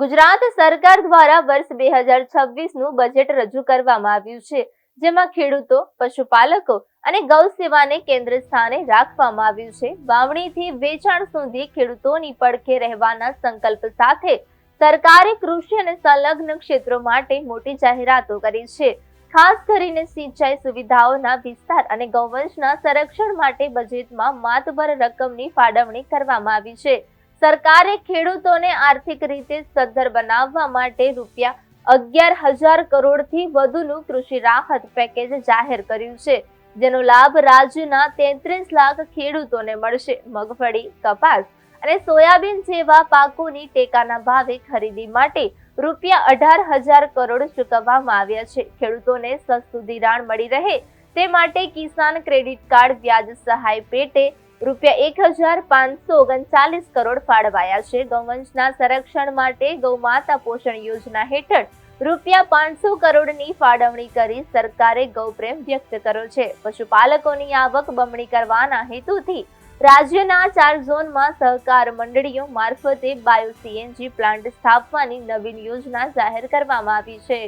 ગુજરાત સરકાર દ્વારા વર્ષ 2026નું બજેટ રજૂ કરવામાં આવ્યું છે, જેમાં ખેડૂતો, પશુપાલકો અને ગૌ સેવાને કેન્દ્ર સ્થાને રાખવામાં આવ્યું છે. વાવણીથી વેચાણ સુધી ખેડૂતોની પડખે રહેવાના સંકલ્પ સાથે સરકારે કૃષિ અને સંલગ્ન ક્ષેત્રો માટે મોટી જાહેરાતો કરી છે. ખાસ કરીને સિંચાઈ સુવિધાઓના વિસ્તાર અને ગૌવંશના સંરક્ષણ માટે બજેટમાં માતબર રકમની ફાળવણી કરવામાં આવી છે. સરકારે ખેડૂતોને આર્થિક રીતે સદ્ધર બનાવવા માટે ₹11,000 કરોડથી વધુનું કૃષિ રાહત પેકેજ જાહેર કર્યું છે, જેનો લાભ રાજ્યના 33 લાખ ખેડૂતોને મળશે. મગફળી, કપાસ અને સોયાબીન જેવા પાકોની ટેકાના ભાવે ખરીદી માટે ₹18,000 કરોડ ચૂકવવામાં આવ્યા છે. ખેડૂતોને સસ્તું ધિરાણ મળી રહે તે માટે કિસાન ક્રેડિટ કાર્ડ વ્યાજ સહાય પેટે ₹1,539 કરોડ ફાળવાયા છે. ગૌવંશના સંરક્ષણ માટે ગૌમાતા પોષણ યોજના હેઠળ ₹500 કરોડની ફાળવણી કરી સરકારે ગૌપ્રેમ વ્યક્ત કર્યો છે. પશુપાલકોની આવક બમણી કરવાના હેતુથી રાજ્યના 4 ઝોનમાં સહકાર મંડળીઓ મારફતે બાયો CNG પ્લાન્ટ સ્થાપવાની નવીન યોજના જાહેર કરવામાં આવી છે.